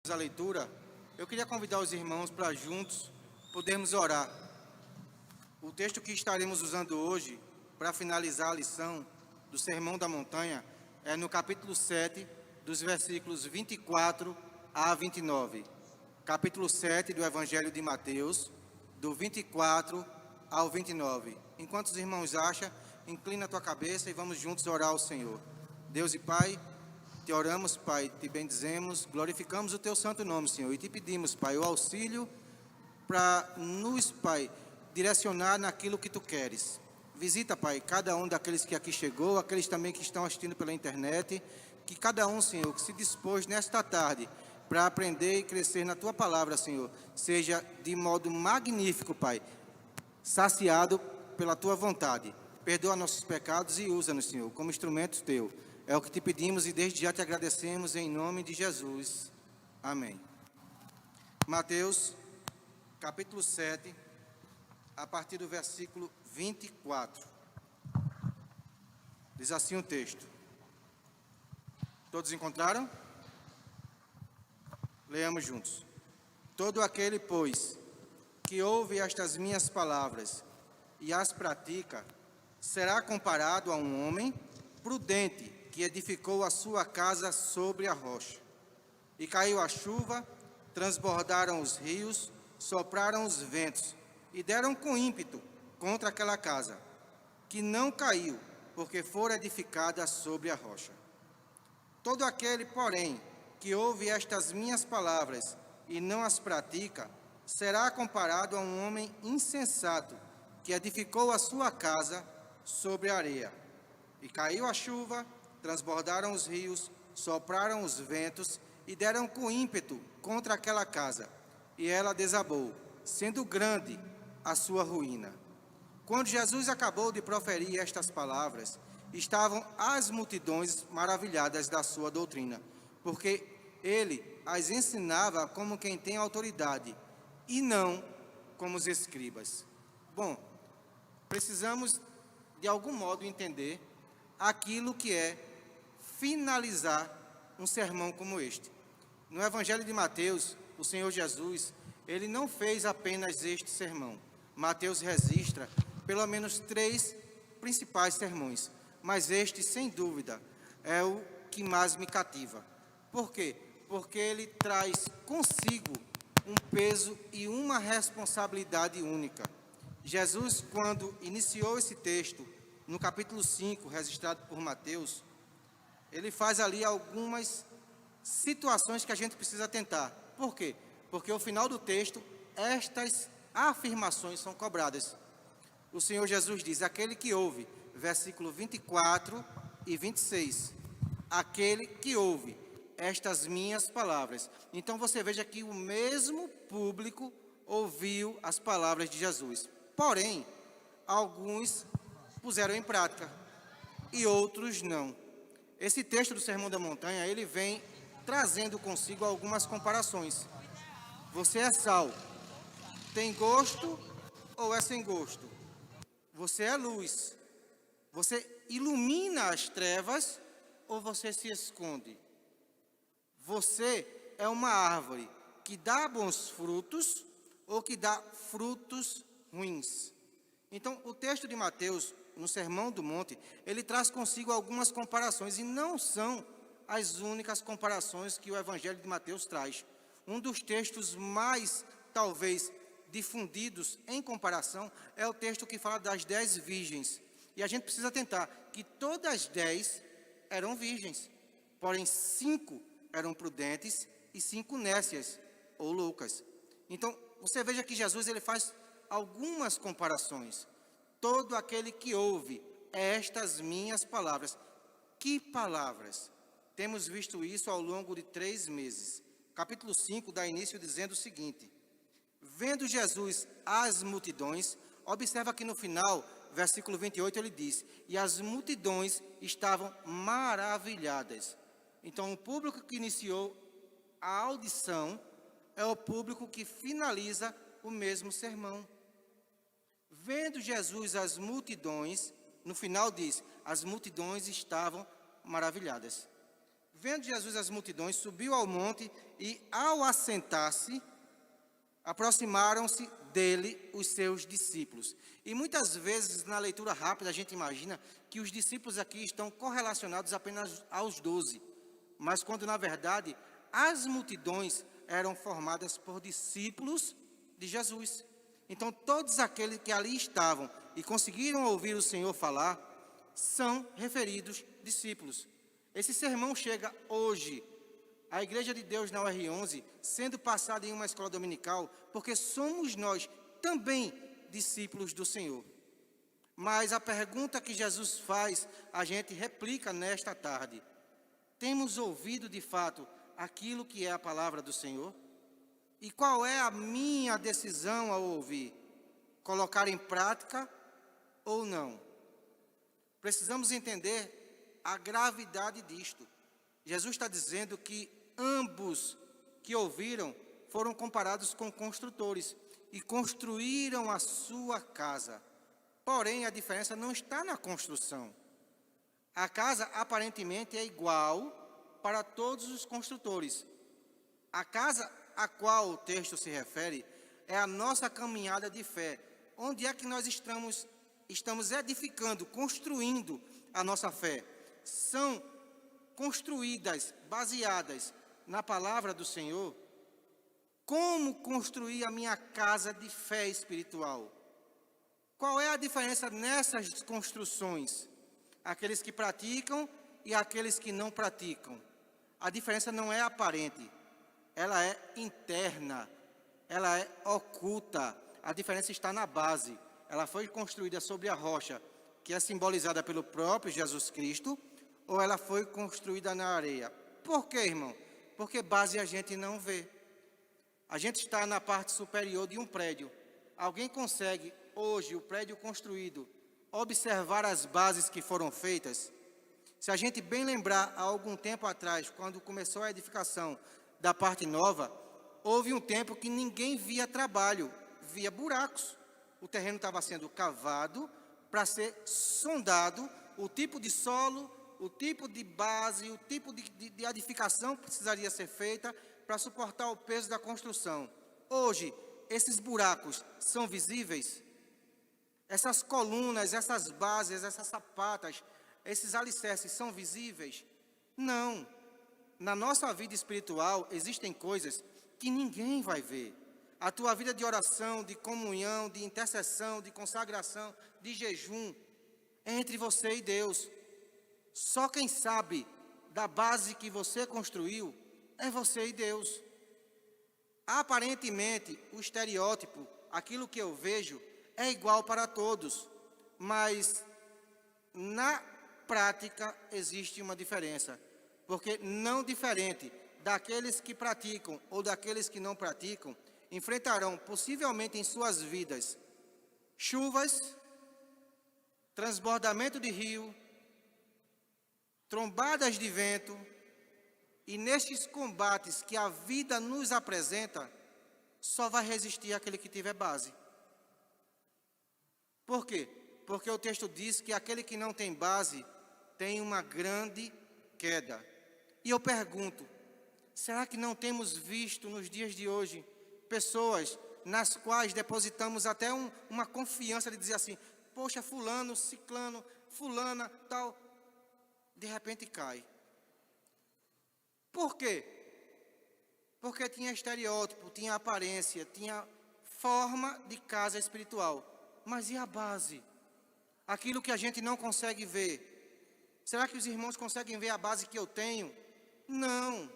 A leitura, eu queria convidar os irmãos para juntos podermos orar. O texto que estaremos usando hoje para finalizar a lição do Sermão da Montanha é no capítulo 7, dos versículos 24 a 29. Capítulo 7 do Evangelho de Mateus, do 24 ao 29. Enquanto os irmãos acham, inclina a tua cabeça e vamos juntos orar ao Senhor. Deus e Pai, te oramos, Pai, te bendizemos, glorificamos o teu santo nome, Senhor, e te pedimos, Pai, o auxílio para nos, Pai, direcionar naquilo que tu queres. Visita, Pai, cada um daqueles que aqui chegou, aqueles também que estão assistindo pela internet, que cada um, Senhor, que se dispôs nesta tarde para aprender e crescer na tua palavra, Senhor, seja de modo magnífico, Pai, saciado pela tua vontade. Perdoa nossos pecados e usa-nos, Senhor, como instrumento teu. É o que te pedimos e desde já te agradecemos em nome de Jesus. Amém. Mateus, capítulo 7, a partir do versículo 24. Diz assim o texto. Todos encontraram? Leamos juntos. Todo aquele, pois, que ouve estas minhas palavras e as pratica, será comparado a um homem prudente que edificou a sua casa sobre a rocha. E caiu a chuva, transbordaram os rios, sopraram os ventos, e deram com ímpeto contra aquela casa, que não caiu, porque fora edificada sobre a rocha. Todo aquele, porém, que ouve estas minhas palavras e não as pratica, será comparado a um homem insensato, que edificou a sua casa sobre a areia. E caiu a chuva, transbordaram os rios, sopraram os ventos e deram com ímpeto contra aquela casa, e ela desabou, sendo grande a sua ruína. Quando Jesus acabou de proferir estas palavras, estavam as multidões maravilhadas da sua doutrina, porque ele as ensinava como quem tem autoridade, e não como os escribas. Bom, precisamos de algum modo entender aquilo que é finalizar um sermão como este. No Evangelho de Mateus, o Senhor Jesus, ele não fez apenas este sermão. Mateus registra pelo menos 3 principais sermões, mas este, sem dúvida, é o que mais me cativa. Por quê? Porque ele traz consigo um peso e uma responsabilidade única. Jesus, quando iniciou esse texto, no capítulo 5, registrado por Mateus, ele faz ali algumas situações que a gente precisa atentar. Por quê? Porque ao final do texto, estas afirmações são cobradas. O Senhor Jesus diz, aquele que ouve, versículo 24 e 26, aquele que ouve estas minhas palavras. Então você veja que o mesmo público ouviu as palavras de Jesus. Porém, alguns puseram em prática e outros não. Esse texto do Sermão da Montanha, ele vem trazendo consigo algumas comparações. Você é sal, tem gosto ou é sem gosto? Você é luz, você ilumina as trevas ou você se esconde? Você é uma árvore que dá bons frutos ou que dá frutos ruins? Então, o texto de Mateus, no Sermão do Monte, ele traz consigo algumas comparações, e não são as únicas comparações que o Evangelho de Mateus traz. Um dos textos mais, talvez, difundidos em comparação, é o texto que fala das 10 virgens. E a gente precisa atentar que todas as 10 eram virgens, porém 5 eram prudentes e 5 nécias, ou loucas. Então, você veja que Jesus ele faz algumas comparações. Todo aquele que ouve estas minhas palavras. Que palavras? Temos visto isso ao longo de 3 meses. Capítulo 5 dá início dizendo o seguinte: vendo Jesus as multidões, observa que no final, versículo 28, ele diz, e as multidões estavam maravilhadas. Então, o público que iniciou a audição é o público que finaliza o mesmo sermão. Vendo Jesus as multidões, no final diz, as multidões estavam maravilhadas. vendo Jesus as multidões, subiu ao monte e, ao assentar-se, aproximaram-se dele os seus discípulos. E muitas vezes, na leitura rápida, a gente imagina que os discípulos aqui estão correlacionados apenas aos 12. Mas quando, na verdade, as multidões eram formadas por discípulos de Jesus. Então, todos aqueles que ali estavam e conseguiram ouvir o Senhor falar, são referidos discípulos. Esse sermão chega hoje à Igreja de Deus na UR11, sendo passado em uma escola dominical, porque somos nós também discípulos do Senhor. Mas a pergunta que Jesus faz, a gente replica nesta tarde. Temos ouvido de fato aquilo que é a palavra do Senhor? E qual é a minha decisão ao ouvir? Colocar em prática ou não? Precisamos entender a gravidade disto. Jesus está dizendo que ambos que ouviram foram comparados com construtores e construíram a sua casa. Porém, a diferença não está na construção. A casa aparentemente é igual para todos os construtores. A casa a qual o texto se refere é a nossa caminhada de fé. Onde é que nós estamos edificando, construindo a nossa fé? São construídas, baseadas na palavra do Senhor. Como construir a minha casa de fé espiritual? Qual é a diferença nessas construções? Aqueles que praticam e aqueles que não praticam. A diferença não é aparente, ela é interna, ela é oculta. A diferença está na base. Ela foi construída sobre a rocha, que é simbolizada pelo próprio Jesus Cristo, ou ela foi construída na areia. Por quê, irmão? Porque base a gente não vê. A gente está na parte superior de um prédio. Alguém consegue, hoje, o prédio construído, observar as bases que foram feitas? Se a gente bem lembrar, há algum tempo atrás, quando começou a edificação da parte nova, houve um tempo que ninguém via trabalho, via buracos. O terreno estava sendo cavado para ser sondado, o tipo de solo, o tipo de base, o tipo de edificação precisaria ser feita para suportar o peso da construção. Hoje, esses buracos são visíveis? Essas colunas, essas bases, essas sapatas, esses alicerces são visíveis? Não. Na nossa vida espiritual, existem coisas que ninguém vai ver. A tua vida de oração, de comunhão, de intercessão, de consagração, de jejum, é entre você e Deus. Só quem sabe da base que você construiu é você e Deus. Aparentemente, o estereótipo, aquilo que eu vejo, é igual para todos, mas na prática existe uma diferença, porque não diferente daqueles que praticam ou daqueles que não praticam, enfrentarão possivelmente em suas vidas chuvas, transbordamento de rio, trombadas de vento, e nestes combates que a vida nos apresenta, só vai resistir aquele que tiver base. Por quê? Porque o texto diz que aquele que não tem base tem uma grande queda. E eu pergunto, será que não temos visto nos dias de hoje pessoas nas quais depositamos até uma confiança de dizer assim, poxa, fulano, ciclano, fulana, tal, de repente cai. Por quê? Porque tinha estereótipo, tinha aparência, tinha forma de casa espiritual. Mas e a base? Aquilo que a gente não consegue ver. Será que os irmãos conseguem ver a base que eu tenho? Não.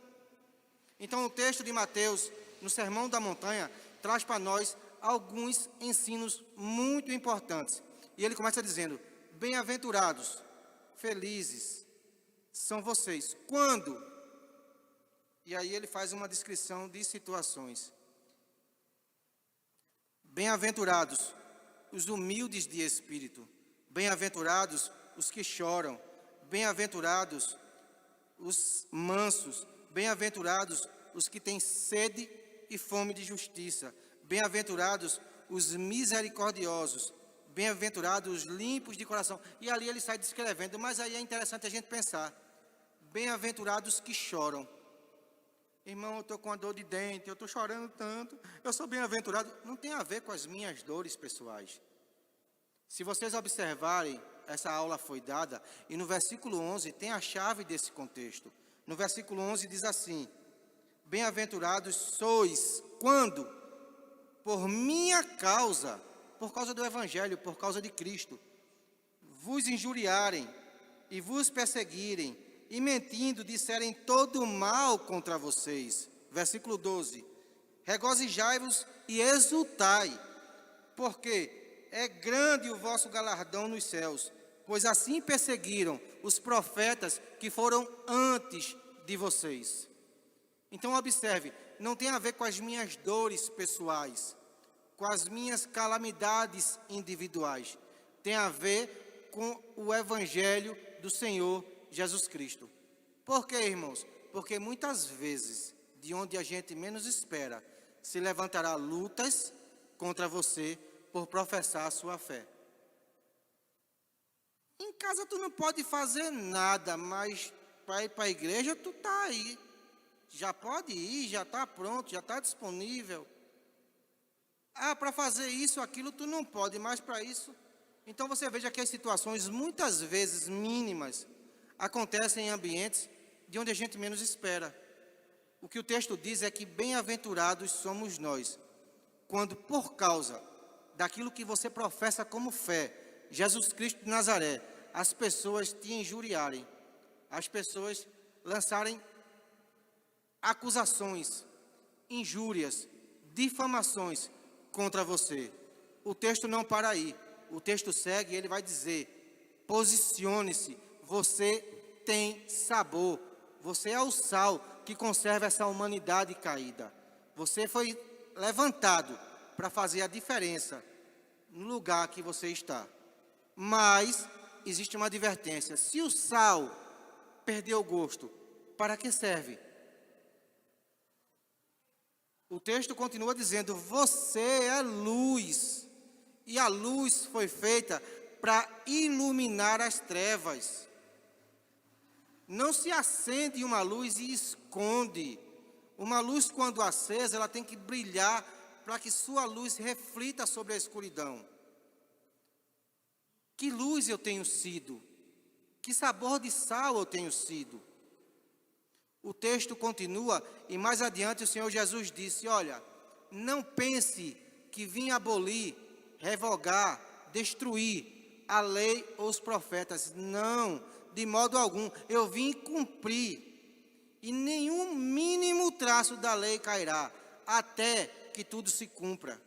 Então o texto de Mateus, no Sermão da Montanha, traz para nós alguns ensinos muito importantes. E ele começa dizendo, bem-aventurados, felizes são vocês. Quando? E aí ele faz uma descrição de situações. Bem-aventurados os humildes de espírito, bem-aventurados os que choram, bem-aventurados os mansos, bem-aventurados os que têm sede e fome de justiça, bem-aventurados os misericordiosos, bem-aventurados os limpos de coração. E ali ele sai descrevendo, mas aí é interessante a gente pensar, bem-aventurados que choram. Irmão, eu estou com a dor de dente, eu estou chorando tanto, eu sou bem-aventurado. Não tem a ver com as minhas dores pessoais. Se vocês observarem, essa aula foi dada, e no versículo 11 tem a chave desse contexto. No versículo 11 diz assim: bem-aventurados sois quando, por minha causa, por causa do Evangelho, por causa de Cristo, vos injuriarem e vos perseguirem, e mentindo disserem todo mal contra vocês. Versículo 12: regozijai-vos e exultai, porque é grande o vosso galardão nos céus, pois assim perseguiram os profetas que foram antes de vocês. Então observe, não tem a ver com as minhas dores pessoais, com as minhas calamidades individuais. Tem a ver com o Evangelho do Senhor Jesus Cristo. Por quê, irmãos? Porque muitas vezes, de onde a gente menos espera, se levantará lutas contra você por professar a sua fé. Em casa tu não pode fazer nada, mas para ir para a igreja tu está aí. Já pode ir, já está pronto, já está disponível. Ah, para fazer isso, aquilo tu não pode, mas para isso... Então você veja que as situações, muitas vezes mínimas, acontecem em ambientes de onde a gente menos espera. O que o texto diz é que bem-aventurados somos nós, quando por causa daquilo que você professa como fé, Jesus Cristo de Nazaré, as pessoas te injuriarem, as pessoas lançarem acusações, injúrias, difamações contra você. O texto não para aí. O texto segue e ele vai dizer: posicione-se, você tem sabor, você é o sal que conserva essa humanidade caída. Você foi levantado para fazer a diferença no lugar que você está. Mas existe uma advertência: se o sal perdeu o gosto, para que serve? O texto continua dizendo: você é luz, e a luz foi feita para iluminar as trevas. Não se acende uma luz e esconde. Uma luz, quando acesa, ela tem que brilhar para que sua luz reflita sobre a escuridão. Que luz eu tenho sido? Que sabor de sal eu tenho sido? O texto continua e mais adiante o Senhor Jesus disse: olha, não pense que vim abolir, revogar, destruir a lei ou os profetas. Não, de modo algum. Eu vim cumprir. E nenhum mínimo traço da lei cairá, até que tudo se cumpra.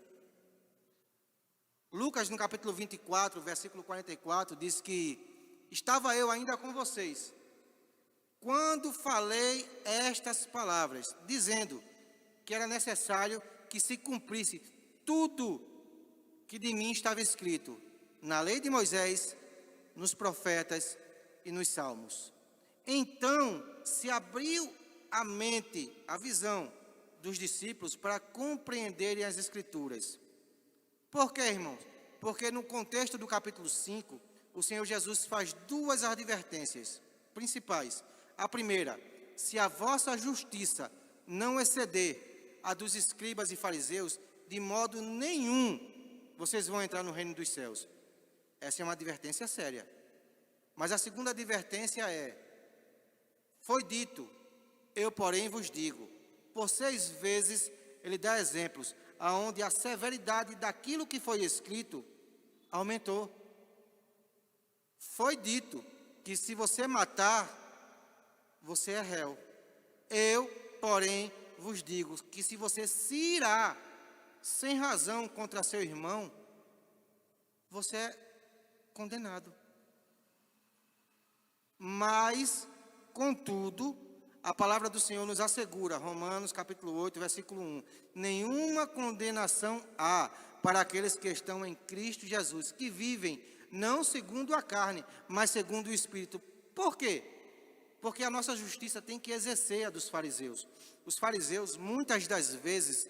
Lucas, no capítulo 24, versículo 44, diz que: estava eu ainda com vocês, quando falei estas palavras, dizendo que era necessário que se cumprisse tudo que de mim estava escrito na lei de Moisés, nos profetas e nos salmos. Então se abriu a mente, a visão dos discípulos para compreenderem as Escrituras. Por quê, irmãos? Porque no contexto do capítulo 5, o Senhor Jesus faz duas advertências principais. A primeira: se a vossa justiça não exceder a dos escribas e fariseus, de modo nenhum vocês vão entrar no reino dos céus. Essa é uma advertência séria. Mas a segunda advertência é: foi dito, eu porém vos digo. Por 6 vezes ele dá exemplos aonde a severidade daquilo que foi escrito aumentou. Foi dito que se você matar, você é réu. Eu, porém, vos digo que se você se irar sem razão contra seu irmão, você é condenado. Mas, contudo, a palavra do Senhor nos assegura, Romanos capítulo 8, versículo 1, nenhuma condenação há para aqueles que estão em Cristo Jesus, que vivem não segundo a carne, mas segundo o Espírito. Por quê? Porque a nossa justiça tem que exercer a dos fariseus. Os fariseus, muitas das vezes,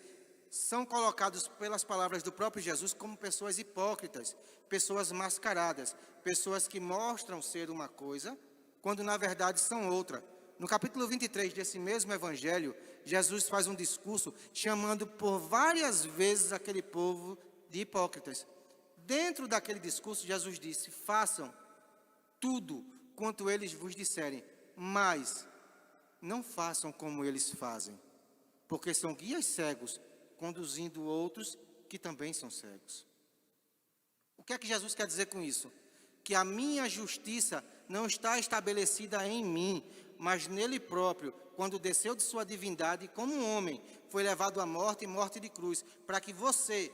são colocados pelas palavras do próprio Jesus como pessoas hipócritas, pessoas mascaradas, pessoas que mostram ser uma coisa, quando na verdade são outra. No capítulo 23 desse mesmo evangelho, Jesus faz um discurso chamando por várias vezes aquele povo de hipócritas. Dentro daquele discurso, Jesus disse: façam tudo quanto eles vos disserem, mas não façam como eles fazem, porque são guias cegos, conduzindo outros que também são cegos. O que é que Jesus quer dizer com isso? Que a minha justiça não está estabelecida em mim, mas nele próprio, quando desceu de sua divindade como um homem, foi levado à morte e morte de cruz, para que você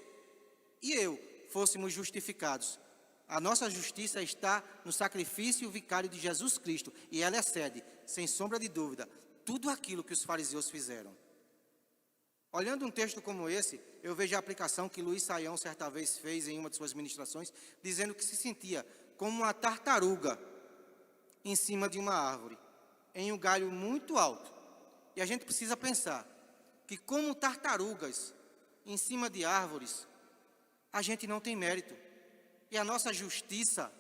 e eu fôssemos justificados. A nossa justiça está no sacrifício vicário de Jesus Cristo, e ela excede, sem sombra de dúvida, tudo aquilo que os fariseus fizeram. Olhando um texto como esse, eu vejo a aplicação que Luiz Saião certa vez fez em uma de suas ministrações, dizendo que se sentia como uma tartaruga em cima de uma árvore, em um galho muito alto. E a gente precisa pensar que, como tartarugas em cima de árvores, a gente não tem mérito. E a nossa justiça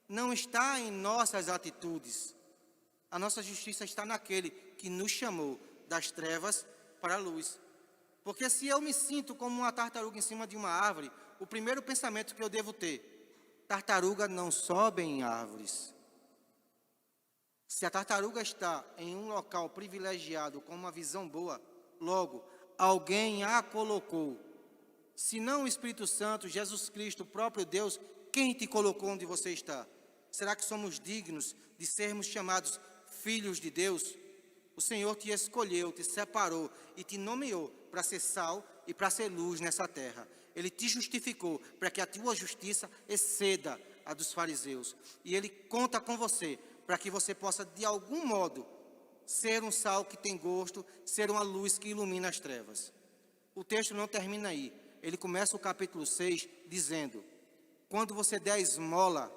não está em nossas atitudes. A nossa justiça está naquele que nos chamou das trevas para a luz. Porque se eu me sinto como uma tartaruga em cima de uma árvore, o primeiro pensamento que eu devo ter: tartaruga não sobe em árvores. Se a tartaruga está em um local privilegiado com uma visão boa, logo, alguém a colocou. Se não o Espírito Santo, Jesus Cristo, o próprio Deus, quem te colocou onde você está? Será que somos dignos de sermos chamados filhos de Deus? O Senhor te escolheu, te separou e te nomeou para ser sal e para ser luz nessa terra. Ele te justificou para que a tua justiça exceda a dos fariseus. E Ele conta com você para que você possa, de algum modo, ser um sal que tem gosto, ser uma luz que ilumina as trevas. O texto não termina aí. Ele começa o capítulo 6 dizendo: quando você der esmola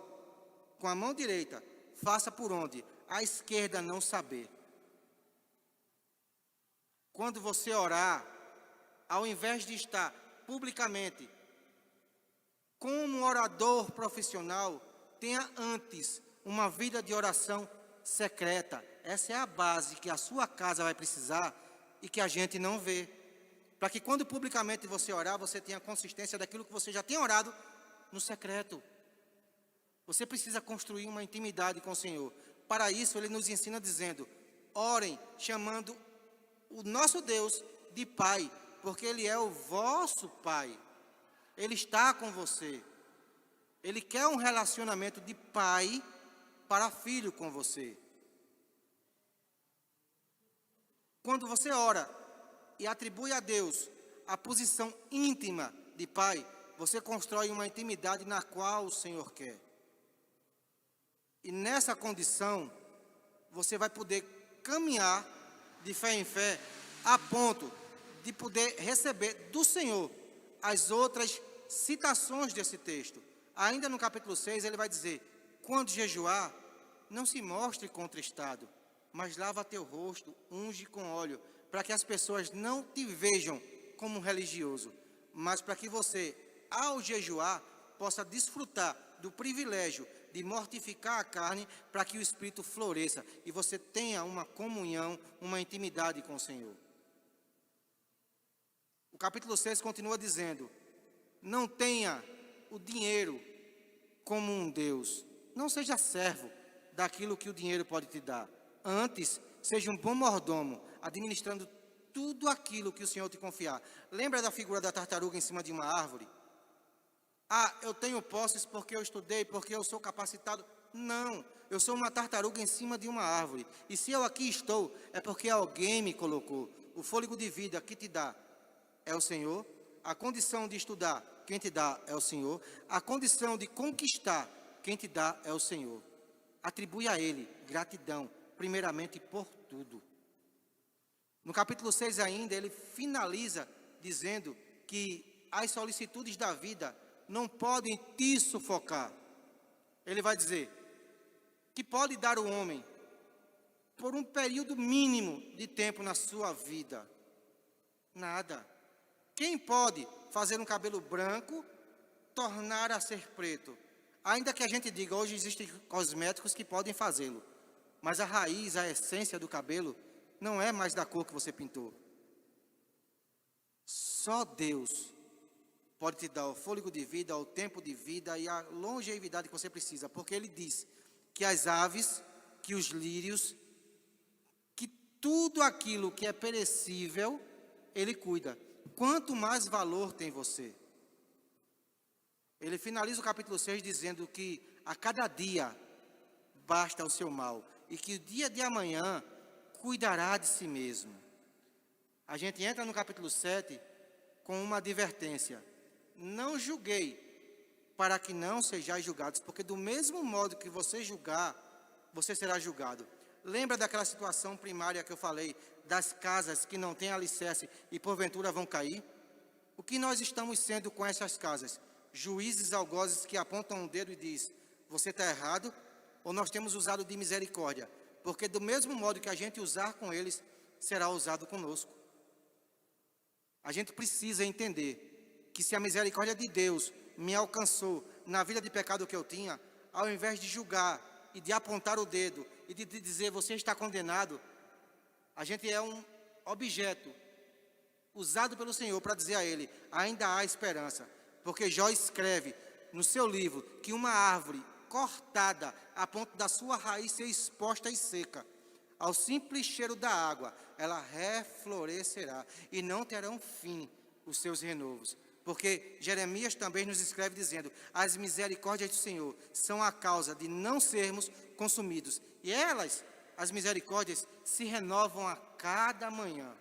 com a mão direita, faça por onde a esquerda não saber. Quando você orar, ao invés de estar publicamente como um orador profissional, tenha antes uma vida de oração secreta. Essa é a base que a sua casa vai precisar e que a gente não vê. Para que quando publicamente você orar, você tenha consistência daquilo que você já tem orado no secreto. Você precisa construir uma intimidade com o Senhor. Para isso, Ele nos ensina dizendo: orem chamando o nosso Deus de Pai, porque Ele é o vosso Pai. Ele está com você. Ele quer um relacionamento de pai para filho com você. Quando você ora e atribui a Deus a posição íntima de pai, você constrói uma intimidade na qual o Senhor quer. E nessa condição, você vai poder caminhar de fé em fé, a ponto de poder receber do Senhor as outras citações desse texto. Ainda no capítulo 6, ele vai dizer: quando jejuar, não se mostre contristado, mas lava teu rosto, unge com óleo, para que as pessoas não te vejam como um religioso, mas para que você, ao jejuar, possa desfrutar do privilégio de mortificar a carne, para que o Espírito floresça e você tenha uma comunhão, uma intimidade com o Senhor. O capítulo 6 continua dizendo: não tenha o dinheiro como um Deus. Não seja servo daquilo que o dinheiro pode te dar. Antes, seja um bom mordomo, administrando tudo aquilo que o Senhor te confiar. Lembra da figura da tartaruga em cima de uma árvore? Ah, eu tenho posses porque eu estudei, porque eu sou capacitado. Não, eu sou uma tartaruga em cima de uma árvore. E se eu aqui estou, é porque alguém me colocou. O fôlego de vida que te dá é o Senhor. A condição de estudar, quem te dá é o Senhor. A condição de conquistar, quem te dá é o Senhor. Atribui a Ele gratidão, primeiramente por tudo. No capítulo 6 ainda, ele finaliza dizendo que as solicitudes da vida não podem te sufocar. Ele vai dizer que pode dar o homem por um período mínimo de tempo na sua vida. Nada. Quem pode fazer um cabelo branco tornar a ser preto? Ainda que a gente diga, hoje existem cosméticos que podem fazê-lo. mas a raiz, a essência do cabelo, não é mais da cor que você pintou. Só Deus pode te dar o fôlego de vida, o tempo de vida e a longevidade que você precisa, porque Ele diz que as aves, que os lírios, que tudo aquilo que é perecível, Ele cuida. Quanto mais valor tem você? Ele finaliza o capítulo 6 dizendo que a cada dia basta o seu mal e que o dia de amanhã cuidará de si mesmo. A gente entra no capítulo 7 com uma advertência: não julguei, para que não sejais julgados, porque do mesmo modo que você julgar, você será julgado. Lembra daquela situação primária que eu falei, das casas que não têm alicerce e porventura vão cair? O que nós estamos sendo com essas casas? Juízes algozes que apontam um dedo e diz: você está errado? Ou nós temos usado de misericórdia? Porque do mesmo modo que a gente usar com eles, será usado conosco. A gente precisa entender que se a misericórdia de Deus me alcançou na vida de pecado que eu tinha, ao invés de julgar e de apontar o dedo e de dizer você está condenado, a gente é um objeto usado pelo Senhor para dizer a Ele: ainda há esperança. Porque Jó escreve no seu livro que uma árvore cortada a ponto da sua raiz ser exposta e seca, ao simples cheiro da água, ela reflorescerá e não terão fim os seus renovos. Porque Jeremias também nos escreve dizendo: as misericórdias do Senhor são a causa de não sermos consumidos. E elas, as misericórdias, se renovam a cada manhã.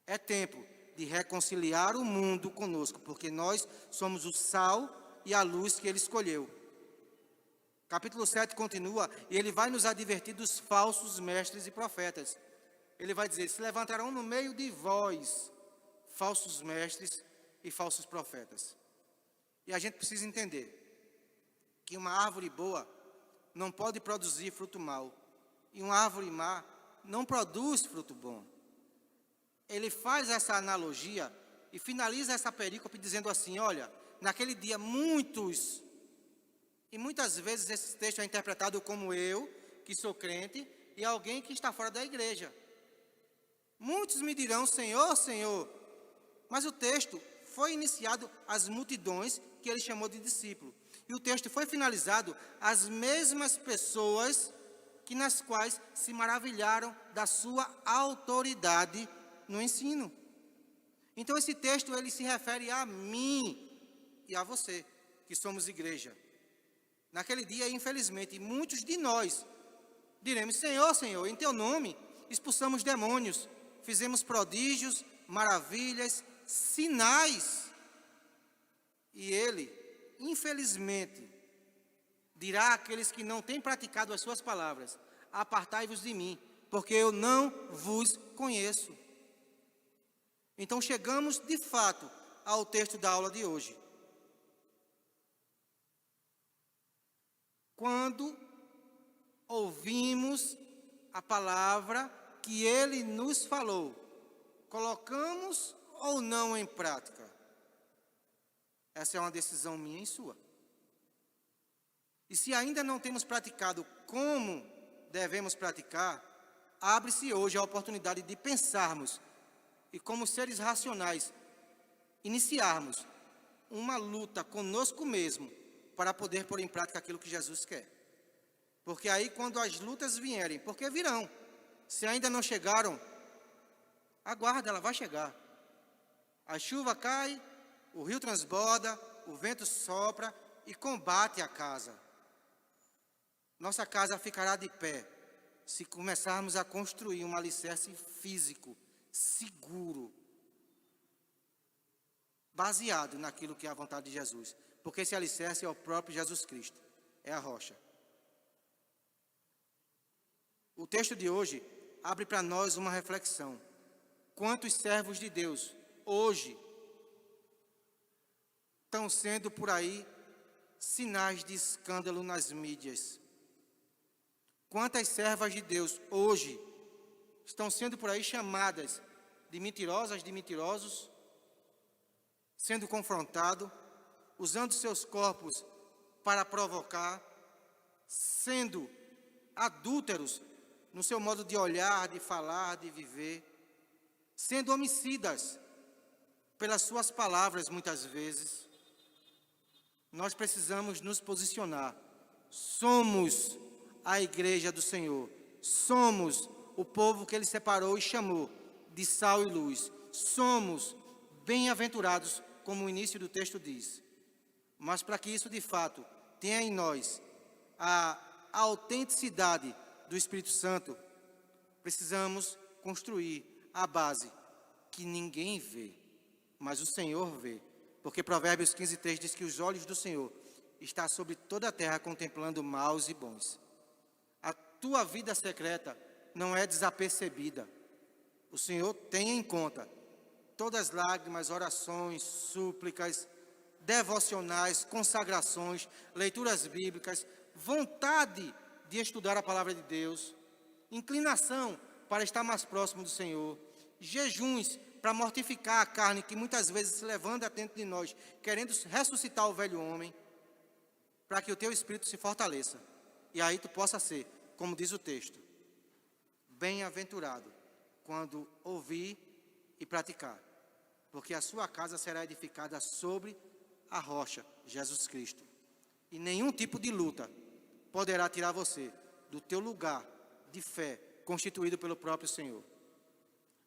É tempo de reconciliar o mundo conosco, porque nós somos o sal e a luz que Ele escolheu. Capítulo 7 continua, e ele vai nos advertir dos falsos mestres e profetas. Ele vai dizer: se levantarão no meio de vós falsos mestres e falsos profetas. E a gente precisa entender que uma árvore boa não pode produzir fruto mau, e uma árvore má não produz fruto bom. Ele faz essa analogia e finaliza essa perícope dizendo assim: olha, naquele dia muitos, e muitas vezes esse texto é interpretado como eu, que sou crente, e alguém que está fora da igreja. Muitos me dirão: Senhor, Senhor. Mas o texto foi iniciado às multidões que ele chamou de discípulo. E o texto foi finalizado às mesmas pessoas que nas quais se maravilharam da sua autoridade no ensino. Então esse texto ele se refere a mim e a você, que somos igreja. Naquele dia, infelizmente, muitos de nós diremos: Senhor, Senhor, em teu nome expulsamos demônios, fizemos prodígios, maravilhas, sinais. E ele, infelizmente, dirá àqueles que não têm praticado as suas palavras: apartai-vos de mim, porque eu não vos conheço. Então chegamos de fato ao texto da aula de hoje. Quando ouvimos a palavra que Ele nos falou, colocamos ou não em prática? Essa é uma decisão minha e sua. E se ainda não temos praticado como devemos praticar, abre-se hoje a oportunidade de pensarmos e, como seres racionais, iniciarmos uma luta conosco mesmo para poder pôr em prática aquilo que Jesus quer. Porque aí, quando as lutas vierem, porque virão, se ainda não chegaram, aguarda, ela vai chegar. A chuva cai, o rio transborda, o vento sopra e combate a casa. Nossa casa ficará de pé se começarmos a construir um alicerce físico, seguro, baseado naquilo que é a vontade de Jesus. Porque esse alicerce é o próprio Jesus Cristo, é a rocha. O texto de hoje abre para nós uma reflexão. Quantos servos de Deus hoje estão sendo por aí sinais de escândalo nas mídias? Quantas servas de Deus hoje estão sendo por aí chamadas de mentirosas, de mentirosos, sendo confrontado, usando seus corpos para provocar, sendo adúlteros no seu modo de olhar, de falar, de viver, sendo homicidas pelas suas palavras muitas vezes. Nós precisamos nos posicionar. Somos a igreja do Senhor. Somos o povo que Ele separou e chamou de sal e luz. Somos bem-aventurados, como o início do texto diz. Mas para que isso de fato tenha em nós a autenticidade do Espírito Santo, precisamos construir a base que ninguém vê, mas o Senhor vê. Porque Provérbios 15:3 diz que os olhos do Senhor estão sobre toda a terra, contemplando maus e bons. A tua vida secreta não é desapercebida. O Senhor tem em conta todas as lágrimas, orações, súplicas, devocionais, consagrações, leituras bíblicas, vontade de estudar a palavra de Deus, inclinação para estar mais próximo do Senhor, jejuns para mortificar a carne que muitas vezes se levanta dentro de nós, querendo ressuscitar o velho homem, para que o teu espírito se fortaleça. E aí tu possa ser, como diz o texto, bem-aventurado quando ouvir e praticar, porque a sua casa será edificada sobre a rocha, Jesus Cristo. E nenhum tipo de luta poderá tirar você do teu lugar de fé, constituído pelo próprio Senhor.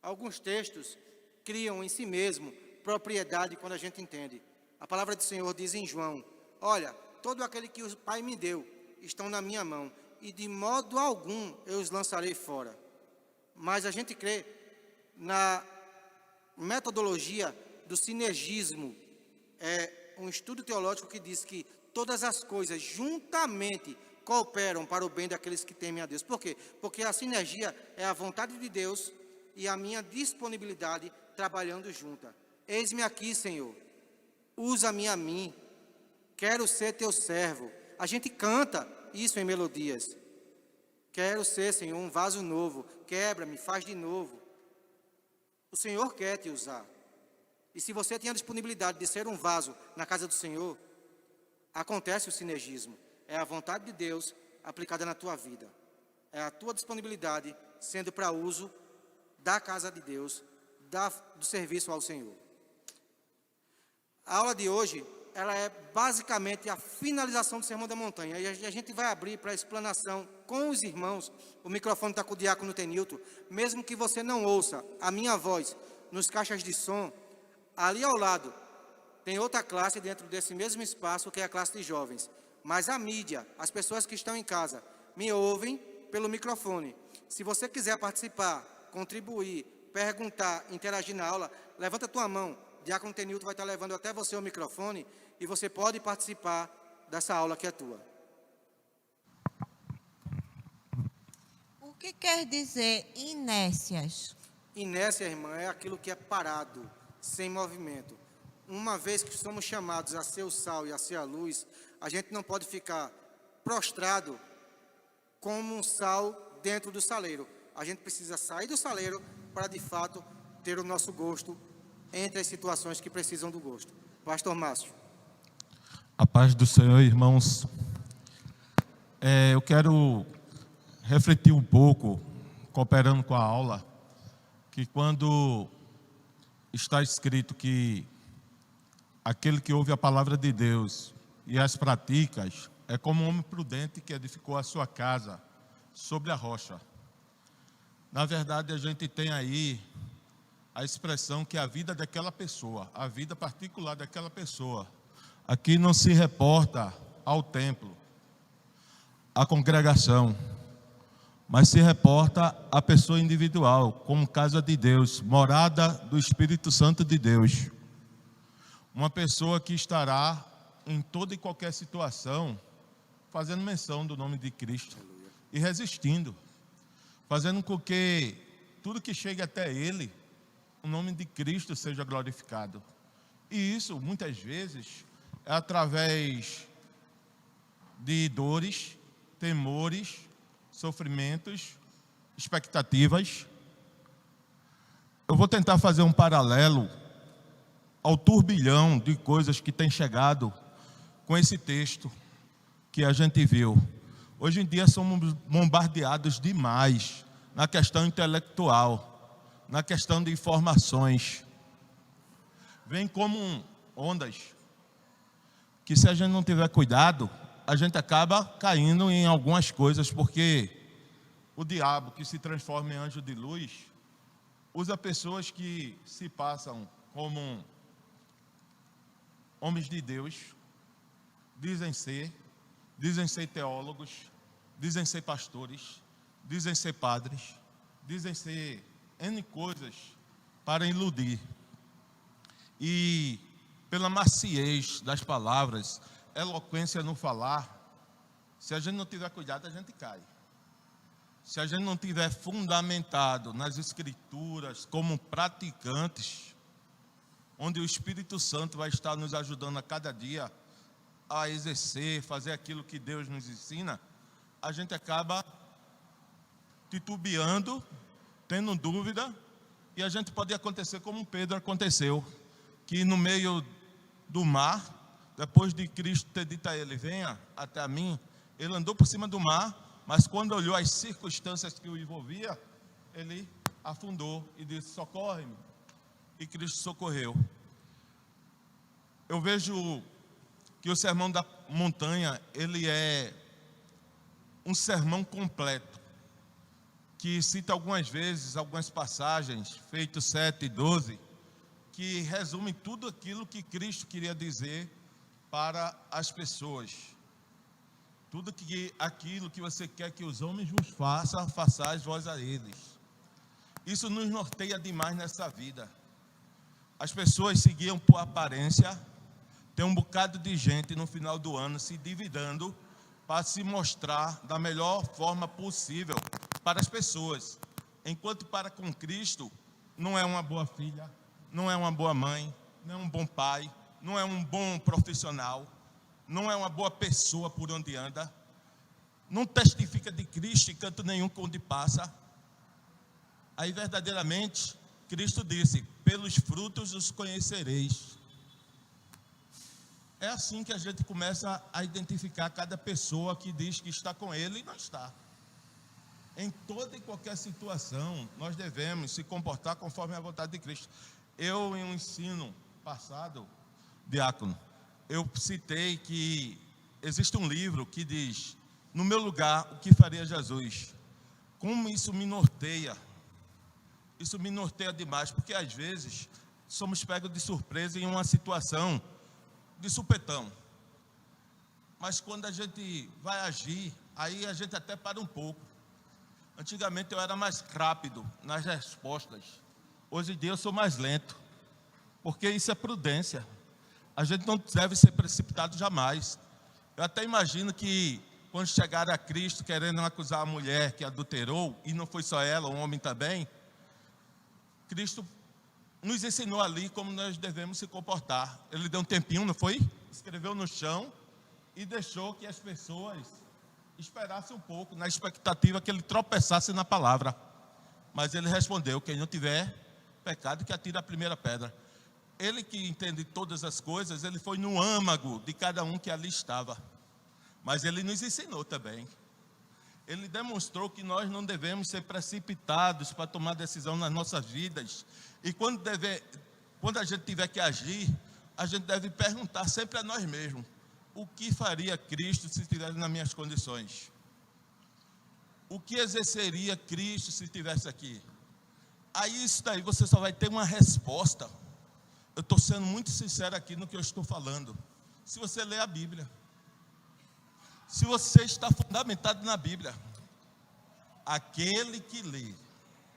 Alguns textos criam em si mesmo propriedade quando a gente entende. A palavra do Senhor diz em João: olha, todo aquele que o Pai me deu estão na minha mão, e de modo algum eu os lançarei fora. Mas a gente crê na metodologia do sinergismo, é um estudo teológico que diz que todas as coisas juntamente cooperam para o bem daqueles que temem a Deus. Por quê? Porque a sinergia é a vontade de Deus e a minha disponibilidade trabalhando junta. Eis-me aqui, Senhor, usa-me a mim, quero ser teu servo. A gente canta isso em melodias. Quero ser, Senhor, um vaso novo, quebra-me, faz de novo. O Senhor quer te usar. E se você tem a disponibilidade de ser um vaso na casa do Senhor, acontece o sinergismo. É a vontade de Deus aplicada na tua vida. É a tua disponibilidade sendo para uso da casa de Deus, do serviço ao Senhor. A aula de hoje, ela é basicamente a finalização do Sermão da Montanha. E a gente vai abrir para a explanação com os irmãos. O microfone está com o diácono Tenilton. Mesmo que você não ouça a minha voz nos caixas de som, ali ao lado tem outra classe dentro desse mesmo espaço, que é a classe de jovens. Mas a mídia, as pessoas que estão em casa, me ouvem pelo microfone. Se você quiser participar, contribuir, perguntar, interagir na aula, levanta a tua mão. O diácono Tenilton vai estar levando até você o microfone e você pode participar dessa aula que é tua. O que quer dizer inércias? Inércia, irmã, é aquilo que é parado, sem movimento. Uma vez que somos chamados a ser o sal e a ser a luz, a gente não pode ficar prostrado como um sal dentro do saleiro. A gente precisa sair do saleiro para, de fato, ter o nosso gosto entre as situações que precisam do gosto. Pastor Márcio. A paz do Senhor, irmãos. Eu quero refletir um pouco, cooperando com a aula, que quando está escrito que aquele que ouve a palavra de Deus e as praticas é como um homem prudente que edificou a sua casa sobre a rocha. Na verdade, a gente tem aí a expressão que a vida daquela pessoa, a vida particular daquela pessoa, aqui não se reporta ao templo, à congregação, mas se reporta à pessoa individual, como casa de Deus, morada do Espírito Santo de Deus. Uma pessoa que estará em toda e qualquer situação, fazendo menção do nome de Cristo e resistindo, fazendo com que tudo que chegue até Ele, o nome de Cristo seja glorificado. E isso, muitas vezes, é através de dores, temores, sofrimentos, expectativas. Eu vou tentar fazer um paralelo ao turbilhão de coisas que tem chegado com esse texto que a gente viu. Hoje em dia somos bombardeados demais na questão intelectual, na questão de informações. Vem como ondas, que se a gente não tiver cuidado, a gente acaba caindo em algumas coisas, porque o diabo, que se transforma em anjo de luz, usa pessoas que se passam como homens de Deus, dizem ser teólogos, dizem ser pastores, dizem ser padres, dizem ser N coisas para iludir. E pela maciez das palavras, eloquência no falar, se a gente não tiver cuidado, a gente cai. Se a gente não tiver fundamentado nas Escrituras como praticantes, onde o Espírito Santo vai estar nos ajudando a cada dia a exercer, fazer aquilo que Deus nos ensina, a gente acaba titubeando, tendo dúvida, e a gente pode acontecer como Pedro aconteceu, que no meio do mar, depois de Cristo ter dito a ele, venha até a mim, ele andou por cima do mar, mas quando olhou as circunstâncias que o envolvia, ele afundou e disse, socorre-me, e Cristo socorreu. Eu vejo que o sermão da montanha, ele é um sermão completo, que cita algumas vezes, algumas passagens, Feitos 7 e 12, que resumem tudo aquilo que Cristo queria dizer para as pessoas. Tudo aquilo que você quer que os homens vos façam, façais vós a eles. Isso nos norteia demais nessa vida. As pessoas seguiam por aparência. Tem um bocado de gente no final do ano se dividindo para se mostrar da melhor forma possível para as pessoas. Enquanto para com Cristo, não é uma boa filha, não é uma boa mãe, não é um bom pai, não é um bom profissional, não é uma boa pessoa por onde anda, não testifica de Cristo em canto nenhum onde passa. Aí verdadeiramente, Cristo disse, pelos frutos os conhecereis. É assim que a gente começa a identificar cada pessoa que diz que está com Ele e não está. Em toda e qualquer situação, nós devemos se comportar conforme a vontade de Cristo. Eu, em um ensino passado, diácono, eu citei que existe um livro que diz, no meu lugar, o que faria Jesus? Como isso me norteia? Isso me norteia demais, porque às vezes somos pegos de surpresa em uma situação de supetão. Mas quando a gente vai agir, aí a gente até para um pouco. Antigamente eu era mais rápido nas respostas. Hoje em dia eu sou mais lento, porque isso é prudência. A gente não deve ser precipitado jamais. Eu até imagino que quando chegaram a Cristo querendo acusar a mulher que adulterou, e não foi só ela, um homem também, Cristo nos ensinou ali como nós devemos se comportar. Ele deu um tempinho, não foi? Escreveu no chão e deixou que as pessoas esperassem um pouco, na expectativa que ele tropeçasse na palavra. Mas ele respondeu, quem não tiver pecado, que atire a primeira pedra. Ele que entende todas as coisas, ele foi no âmago de cada um que ali estava. Mas ele nos ensinou também. Ele demonstrou que nós não devemos ser precipitados para tomar decisão nas nossas vidas. E quando a gente tiver que agir, a gente deve perguntar sempre a nós mesmos, o que faria Cristo se estivesse nas minhas condições? O que exerceria Cristo se estivesse aqui? Aí isso daí você só vai ter uma resposta. Eu estou sendo muito sincero aqui no que eu estou falando. Se você ler a Bíblia, se você está fundamentado na Bíblia, aquele que lê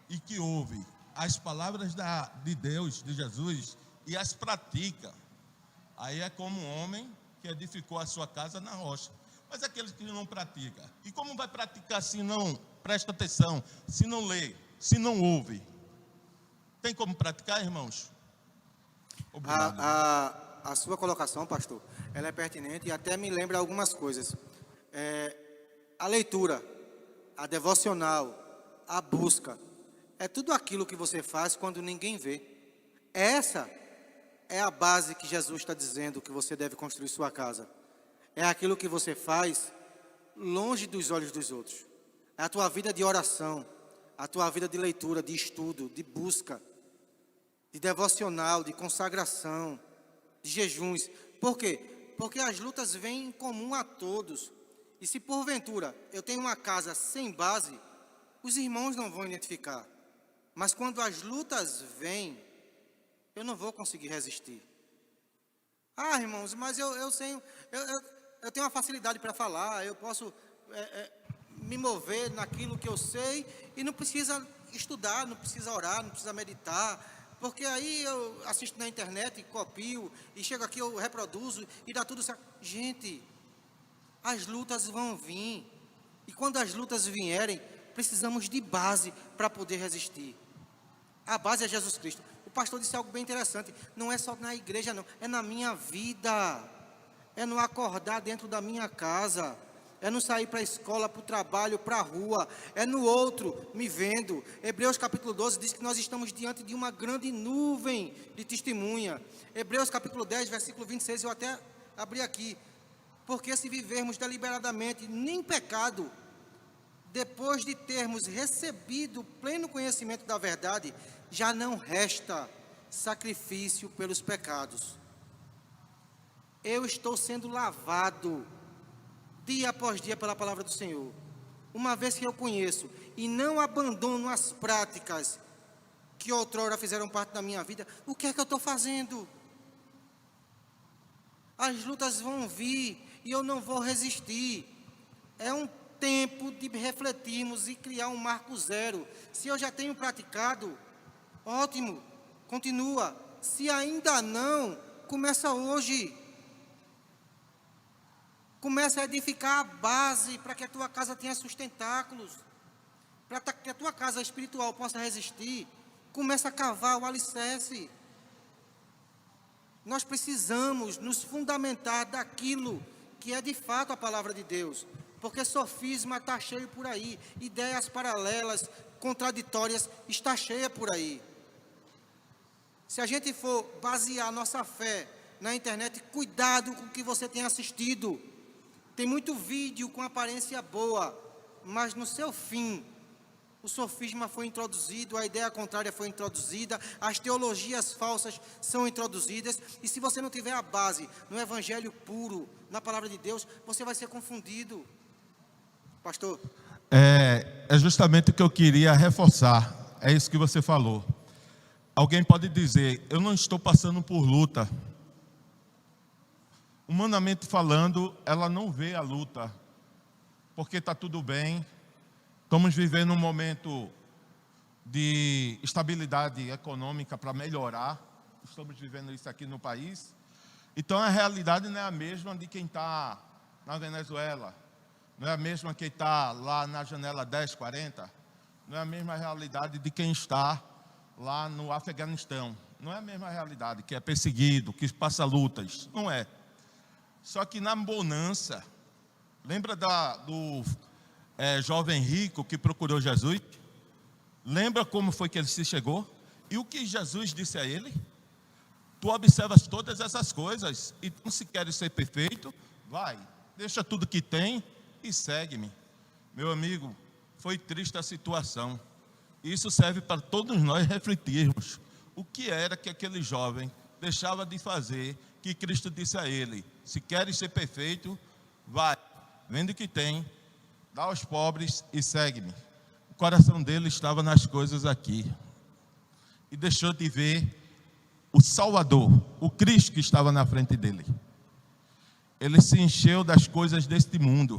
e que ouve as palavras de Deus, de Jesus, e as pratica, aí é como um homem que edificou a sua casa na rocha. Mas aqueles que não praticam, e como vai praticar se não presta atenção, se não lê, se não ouve? Tem como praticar, irmãos? Obrigado. A sua colocação, pastor, ela é pertinente e até me lembra algumas coisas. A leitura, a devocional, a busca, é tudo aquilo que você faz quando ninguém vê. Essa é a base que Jesus está dizendo que você deve construir sua casa. É aquilo que você faz longe dos olhos dos outros. É a tua vida de oração, a tua vida de leitura, de estudo, de busca, de devocional, de consagração, de jejuns. Por quê? Porque as lutas vêm em comum a todos. E se porventura eu tenho uma casa sem base, os irmãos não vão identificar. Mas quando as lutas vêm, eu não vou conseguir resistir. Ah, irmãos, mas eu tenho uma facilidade para falar, eu posso me mover naquilo que eu sei e não precisa estudar, não precisa orar, não precisa meditar, porque aí eu assisto na internet, copio, e chego aqui, eu reproduzo e dá tudo certo. Gente, as lutas vão vir, e quando as lutas vierem, precisamos de base para poder resistir. A base é Jesus Cristo. O pastor disse algo bem interessante, não é só na igreja não, é na minha vida, é no acordar dentro da minha casa, é no sair para a escola, para o trabalho, para a rua, é no outro me vendo. Hebreus capítulo 12 diz que nós estamos diante de uma grande nuvem de testemunha. Hebreus capítulo 10, versículo 26, eu até abri aqui. Porque se vivermos deliberadamente nem pecado, depois de termos recebido o pleno conhecimento da verdade, já não resta sacrifício pelos pecados. Eu estou sendo lavado dia após dia pela palavra do Senhor. Uma vez que eu conheço e não abandono as práticas que outrora fizeram parte da minha vida, o que é que eu estou fazendo? As lutas vão vir e eu não vou resistir. É um tempo de refletirmos e criar um marco zero. Se eu já tenho praticado, ótimo, continua. Se ainda não, começa hoje. Começa a edificar a base para que a tua casa tenha sustentáculos, para que a tua casa espiritual possa resistir. Começa a cavar o alicerce. Nós precisamos nos fundamentar daquilo que é de fato a palavra de Deus, porque sofisma está cheio por aí, ideias paralelas, contraditórias, está cheia por aí. Se a gente for basear nossa fé na internet, cuidado com o que você tem assistido. Tem muito vídeo com aparência boa, mas no seu fim, o sofisma foi introduzido, a ideia contrária foi introduzida, as teologias falsas são introduzidas, e se você não tiver a base no evangelho puro, na palavra de Deus, você vai ser confundido. Pastor? É justamente o que eu queria reforçar, é isso que você falou. Alguém pode dizer, eu não estou passando por luta. Humanamente falando, ela não vê a luta, porque está tudo bem, estamos vivendo um momento de estabilidade econômica para melhorar, estamos vivendo isso aqui no país, então a realidade não é a mesma de quem está na Venezuela, não é a mesma quem está lá na janela 1040, não é a mesma realidade de quem está lá no Afeganistão, não é a mesma realidade, que é perseguido, que passa lutas, não é. Só que na bonança, lembra do jovem rico que procurou Jesus? Lembra como foi que ele se chegou? E o que Jesus disse a ele? Tu observas todas essas coisas e tu, se queres ser perfeito, vai, deixa tudo que tem e segue-me. Meu amigo, foi triste a situação. Isso serve para todos nós refletirmos. O que era que aquele jovem deixava de fazer, que Cristo disse a ele: se queres ser perfeito, vai, vende o que tem, dá aos pobres e segue-me. O coração dele estava nas coisas aqui, e deixou de ver o Salvador, o Cristo que estava na frente dele. Ele se encheu das coisas deste mundo,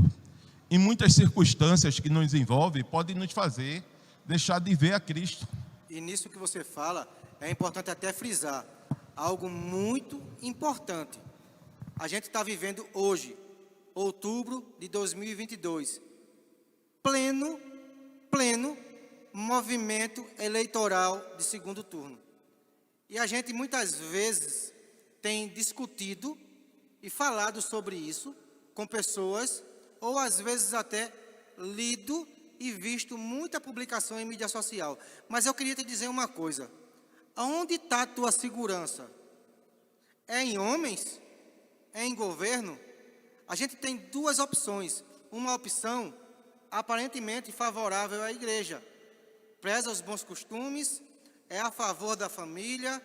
e muitas circunstâncias que nos envolvem podem nos fazer deixar de ver a Cristo. E nisso que você fala, é importante até frisar algo muito importante. A gente está vivendo hoje, outubro de 2022, pleno movimento eleitoral de segundo turno. E a gente muitas vezes tem discutido e falado sobre isso com pessoas, ou às vezes até lido e visto muita publicação em mídia social. Mas eu queria te dizer uma coisa: aonde está a tua segurança? É em homens? É em governo? A gente tem duas opções. uma opção aparentemente favorável à igreja. Preza os bons costumes, é a favor da família,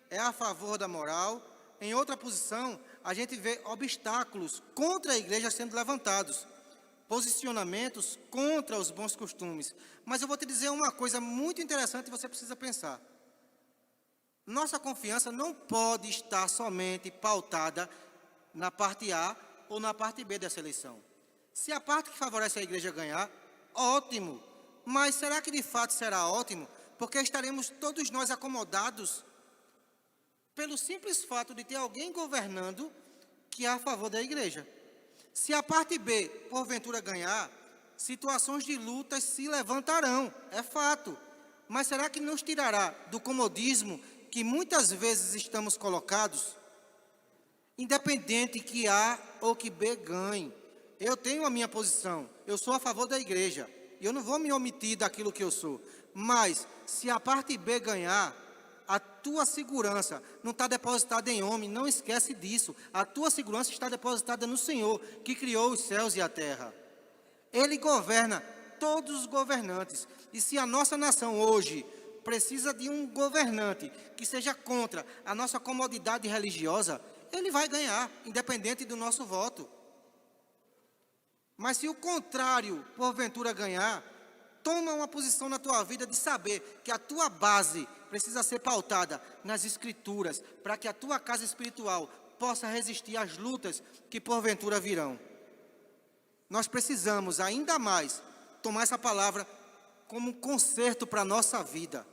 é a favor da moral. Em outra posição, a gente vê obstáculos contra a igreja sendo levantados, posicionamentos contra os bons costumes. Mas eu vou te dizer uma coisa muito interessante e você precisa pensar. Nossa confiança não pode estar somente pautada na parte A ou na parte B dessa eleição. Se a parte que favorece a igreja ganhar, ótimo. Mas será que de fato será ótimo? Porque estaremos todos nós acomodados pelo simples fato de ter alguém governando que é a favor da igreja. Se a parte B, porventura, ganhar, situações de lutas se levantarão, é fato. Mas será que nos tirará do comodismo que muitas vezes estamos colocados? Independente que A ou que B ganhe, eu tenho a minha posição, eu sou a favor da igreja, e eu não vou me omitir daquilo que eu sou. Mas, se a parte B ganhar, a tua segurança não está depositada em homem, não esquece disso. A tua segurança está depositada no Senhor, que criou os céus e a terra. Ele governa todos os governantes. E se a nossa nação hoje precisa de um governante que seja contra a nossa comodidade religiosa, ele vai ganhar, independente do nosso voto. Mas se o contrário, porventura, ganhar, toma uma posição na tua vida de saber que a tua base precisa ser pautada nas Escrituras, para que a tua casa espiritual possa resistir às lutas que porventura virão. Nós precisamos ainda mais tomar essa palavra como um conserto para a nossa vida,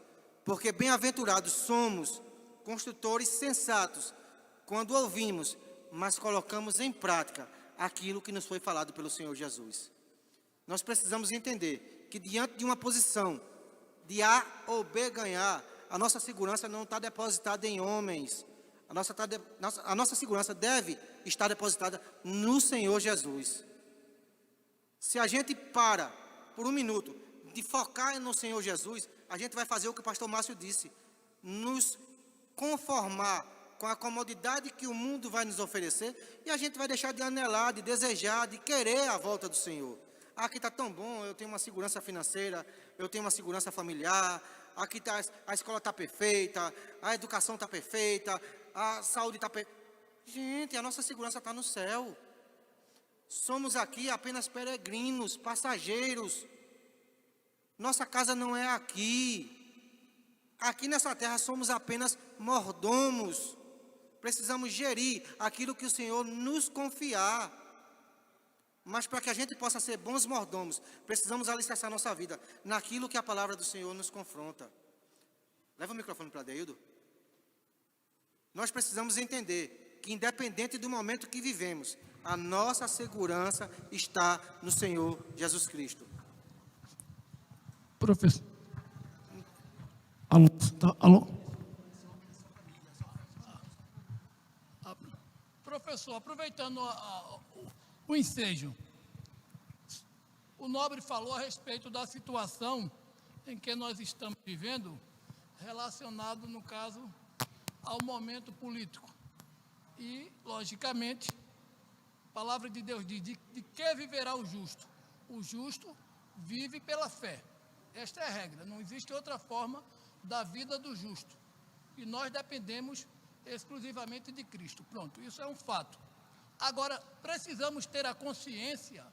porque bem-aventurados somos, construtores sensatos, quando ouvimos, mas colocamos em prática aquilo que nos foi falado pelo Senhor Jesus. Nós precisamos entender que diante de uma posição de A ou B ganhar, a nossa segurança não está depositada em homens. A nossa segurança deve estar depositada no Senhor Jesus. Se a gente para por um minuto de focar no Senhor Jesus, a gente vai fazer o que o pastor Márcio disse, nos conformar com a comodidade que o mundo vai nos oferecer, e a gente vai deixar de anelar, de desejar, de querer a volta do Senhor. Aqui está tão bom, eu tenho uma segurança financeira, eu tenho uma segurança familiar, aqui a escola está perfeita, a educação está perfeita, a saúde está perfeita. Gente, a nossa segurança está no céu. Somos aqui apenas peregrinos, passageiros. Nossa casa não é aqui. Aqui nessa terra somos apenas mordomos. Precisamos gerir aquilo que o Senhor nos confiar. Mas para que a gente possa ser bons mordomos, precisamos alicerçar nossa vida naquilo que a palavra do Senhor nos confronta. Leva o microfone para Deildo. Nós precisamos entender que, independente do momento que vivemos, a nossa segurança está no Senhor Jesus Cristo. Professor. Alô? Alô? Professor, aproveitando o ensejo, o nobre falou a respeito da situação em que nós estamos vivendo, relacionado, no caso, ao momento político. E, logicamente, a palavra de Deus diz, de que viverá o justo? O justo vive pela fé. Esta é a regra, não existe outra forma da vida do justo. E nós dependemos exclusivamente de Cristo. Pronto, isso é um fato. Agora, precisamos ter a consciência,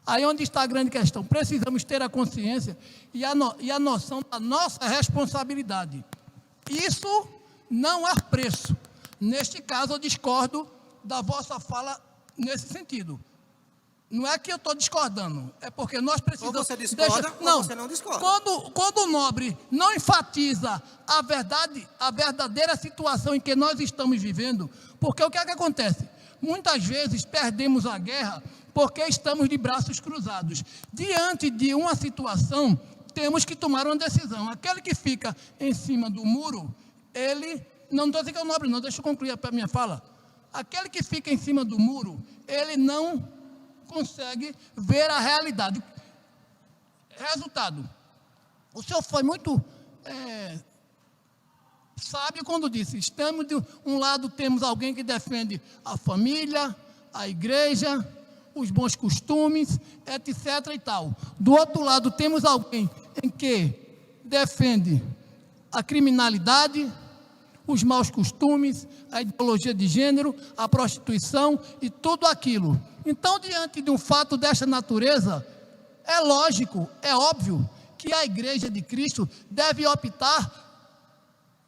aí onde está a grande questão, precisamos ter a consciência e a noção da nossa responsabilidade. Isso não há preço. Neste caso, eu discordo da vossa fala nesse sentido. Não é que eu estou discordando, é porque nós precisamos... Ou você discorda, ou você não discorda. Quando o nobre não enfatiza a verdade, a verdadeira situação em que nós estamos vivendo, porque o que é que acontece? Muitas vezes perdemos a guerra porque estamos de braços cruzados. Diante de uma situação, temos que tomar uma decisão. Aquele que fica em cima do muro, ele... Não estou dizendo que é o nobre, não, deixa eu concluir a minha fala. Aquele que fica em cima do muro, ele não consegue ver a realidade. Resultado, o senhor foi muito sábio quando disse, estamos de um lado, temos alguém que defende a família, a igreja, os bons costumes, etc. e tal. Do outro lado, temos alguém em que defende a criminalidade, os maus costumes, a ideologia de gênero, a prostituição e tudo aquilo. Então, diante de um fato desta natureza, é lógico, é óbvio que a Igreja de Cristo deve optar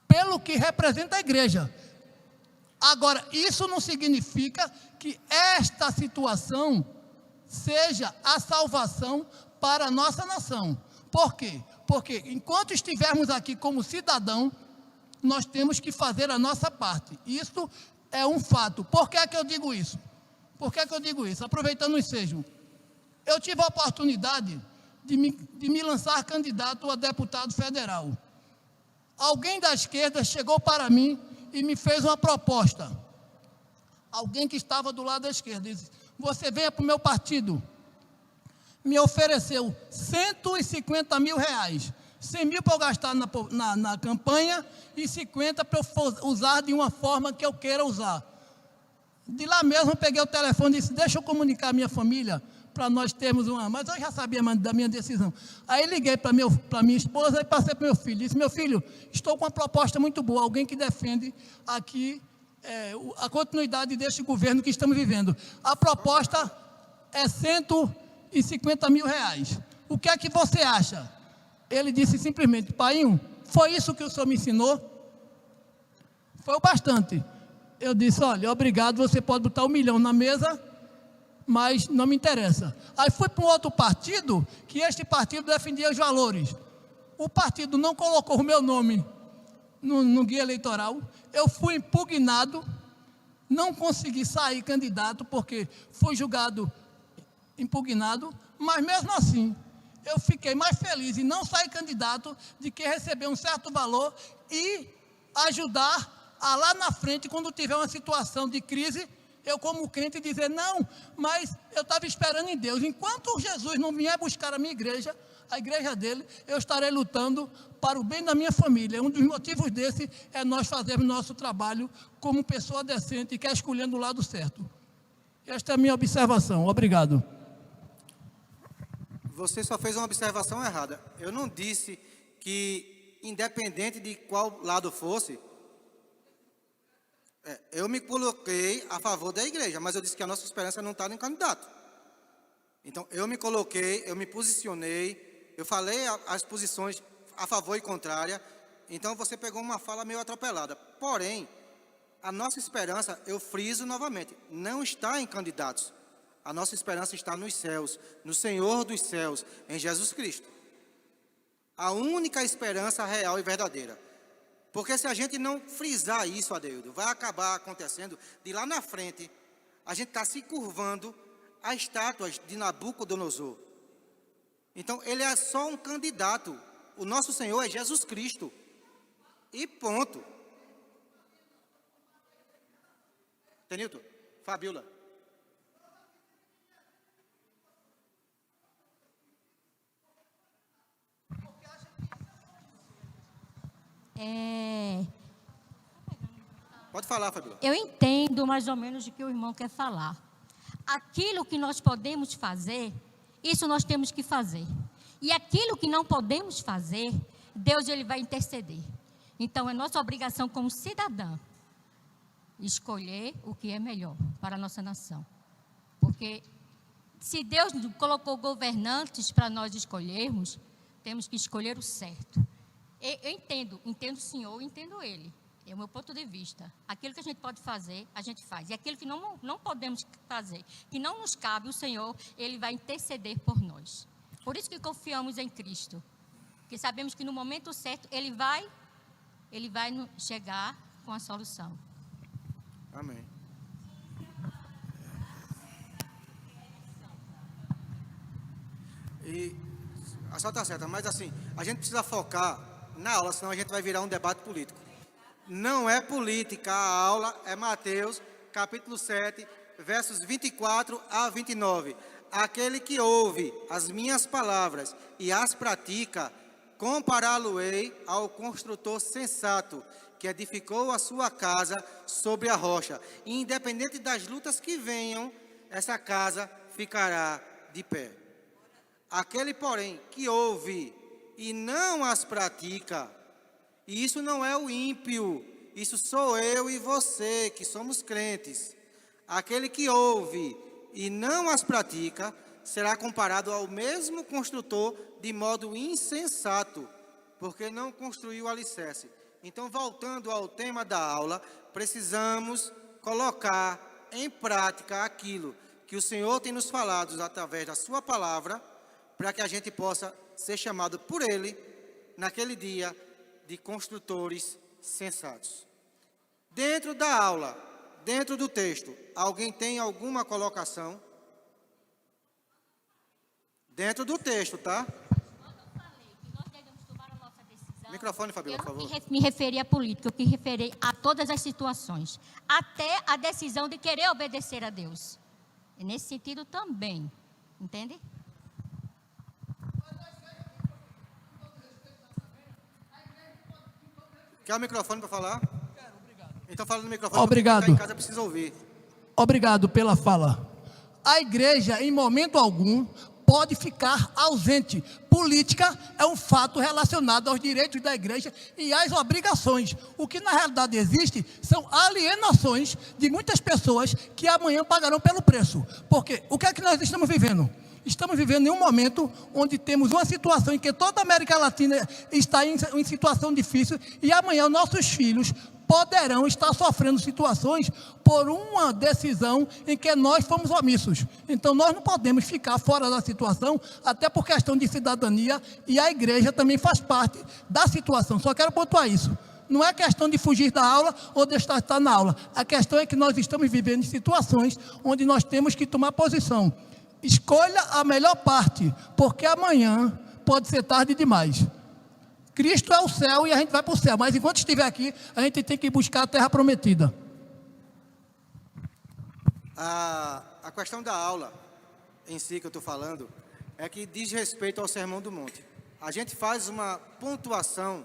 pelo que representa a igreja. Agora, isso não significa que esta situação seja a salvação para a nossa nação. Por quê? Porque enquanto estivermos aqui como cidadão, nós temos que fazer a nossa parte. Isso é um fato. Por que é que eu digo isso? Por que é que eu digo isso? Aproveitando o ensejo. Eu tive a oportunidade de me lançar candidato a deputado federal. Alguém da esquerda chegou para mim e me fez uma proposta. Alguém que estava do lado da esquerda disse: você venha para o meu partido. Me ofereceu 150 mil reais. 100 mil para eu gastar na campanha e 50 para eu usar de uma forma que eu queira usar. De lá mesmo eu peguei o telefone e disse: deixa eu comunicar a minha família para nós termos uma... Mas eu já sabia da minha decisão. Aí liguei para minha esposa e passei para meu filho. Disse: meu filho, estou com uma proposta muito boa, alguém que defende aqui a continuidade deste governo que estamos vivendo. A proposta é 150 mil reais. O que é que você acha? Ele disse simplesmente: painho, foi isso que o senhor me ensinou? Foi o bastante. Eu disse: olha, obrigado, você pode botar 1 milhão na mesa, mas não me interessa. Aí fui para um outro partido, que este partido defendia os valores. O partido não colocou o meu nome no guia eleitoral. Eu fui impugnado, não consegui sair candidato, porque fui julgado impugnado, mas mesmo assim, eu fiquei mais feliz em não sair candidato de que receber um certo valor e ajudar a lá na frente, quando tiver uma situação de crise, eu como crente dizer: não, mas eu estava esperando em Deus. Enquanto Jesus não vier buscar a minha igreja, a igreja dele, eu estarei lutando para o bem da minha família. Um dos motivos desse é nós fazermos nosso trabalho como pessoa decente e que é escolhendo o lado certo. Esta é a minha observação. Obrigado. Você só fez uma observação errada. Eu não disse que, independente de qual lado fosse, eu me coloquei a favor da igreja, mas eu disse que a nossa esperança não está no candidato. Então, eu me coloquei, eu me posicionei, eu falei as posições a favor e contrária. Então, você pegou uma fala meio atropelada. Porém, a nossa esperança, eu friso novamente, não está em candidatos. A nossa esperança está nos céus, no Senhor dos céus, em Jesus Cristo. A única esperança real e verdadeira. Porque se a gente não frisar isso, Adeildo, vai acabar acontecendo de lá na frente, a gente está se curvando a estátuas de Nabucodonosor. Então, ele é só um candidato. O nosso Senhor é Jesus Cristo. E ponto. Tenilton, Fabiola. Pode falar, Fabiola. Eu entendo mais ou menos o que o irmão quer falar. Aquilo que nós podemos fazer, isso nós temos que fazer. E aquilo que não podemos fazer, Deus ele vai interceder. Então, é nossa obrigação como cidadã escolher o que é melhor para a nossa nação. Porque se Deus colocou governantes para nós escolhermos, temos que escolher o certo. Eu entendo o senhor, entendo ele. É o meu ponto de vista. Aquilo que a gente pode fazer, a gente faz. E aquilo que não podemos fazer, que não nos cabe, o Senhor, ele vai interceder por nós. Por isso que confiamos em Cristo. Porque sabemos que no momento certo, ele vai chegar com a solução. Amém. E a senhora está certa, mas assim, a gente precisa focar na aula, senão a gente vai virar um debate político. Não é política, a aula é Mateus, capítulo 7, versos 24 a 29. Aquele que ouve as minhas palavras e as pratica, compará-lo-ei ao construtor sensato, que edificou a sua casa sobre a rocha. E independente das lutas que venham, essa casa ficará de pé. Aquele, porém, que ouve e não as pratica, e isso não é o ímpio, isso sou eu e você, que somos crentes. Aquele que ouve e não as pratica, será comparado ao mesmo construtor de modo insensato, porque não construiu o alicerce. Então, voltando ao tema da aula, precisamos colocar em prática aquilo que o Senhor tem nos falado através da sua palavra, para que a gente possa ser chamado por Ele, naquele dia, de construtores sensatos. Dentro da aula, dentro do texto, alguém tem alguma colocação? Dentro do texto, tá? Quando eu falei que nós devemos tomar a nossa decisão, Microfone, Fabiola, eu por não favor. me referi à política, eu me referi a todas as situações, até a decisão de querer obedecer a Deus. E nesse sentido também, entende? Quer o microfone para falar? Quero, obrigado. Então fala no microfone, Obrigado. porque quem está em casa precisa ouvir. Obrigado pela fala. A igreja, em momento algum, pode ficar ausente. Política é um fato relacionado aos direitos da igreja e às obrigações. O que na realidade existe são alienações de muitas pessoas que amanhã pagarão pelo preço. Porque o que é que nós estamos vivendo? Estamos vivendo em um momento onde temos uma situação em que toda a América Latina está em situação difícil e amanhã nossos filhos poderão estar sofrendo situações por uma decisão em que nós fomos omissos. Então nós não podemos ficar fora da situação, até por questão de cidadania, e a igreja também faz parte da situação. Só quero pontuar isso. Não é questão de fugir da aula ou deixar de estar na aula. A questão é que nós estamos vivendo em situações onde nós temos que tomar posição. Escolha a melhor parte, porque amanhã pode ser tarde demais. Cristo é o céu e a gente vai para o céu, mas enquanto estiver aqui, a gente tem que buscar a terra prometida. A questão da aula em si que eu estou falando é que diz respeito ao Sermão do Monte. A gente faz uma pontuação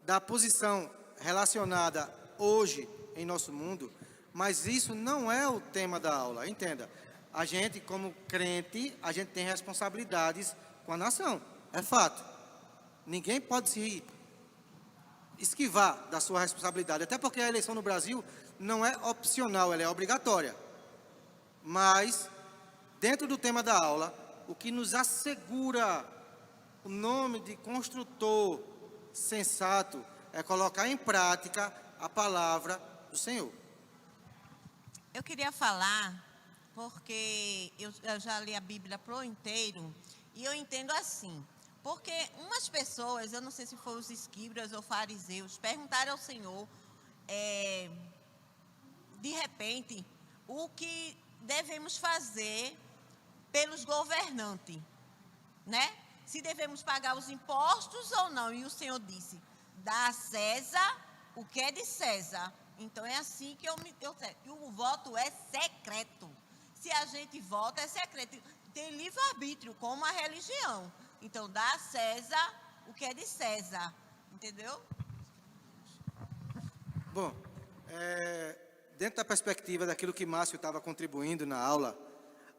da posição relacionada hoje em nosso mundo, mas isso não é o tema da aula, entenda. A gente, como crente, a gente tem responsabilidades com a nação, é fato. Ninguém pode se esquivar da sua responsabilidade, até porque a eleição no Brasil não é opcional, ela é obrigatória. Mas, dentro do tema da aula, o que nos assegura o nome de construtor sensato é colocar em prática a palavra do Senhor. Eu queria falar, porque eu já li a Bíblia por inteiro, e eu entendo assim, porque umas pessoas, eu não sei se foram os escribas ou fariseus, perguntaram ao Senhor, de repente, o que devemos fazer pelos governantes, né? Se devemos pagar os impostos ou não. E o Senhor disse, dá a César o que é de César. Então é assim que e o voto é secreto. Se a gente vota, é secreto. Tem livre-arbítrio, como a religião. Então, dá a César o que é de César. Entendeu? Bom, dentro da perspectiva daquilo que Márcio estava contribuindo na aula,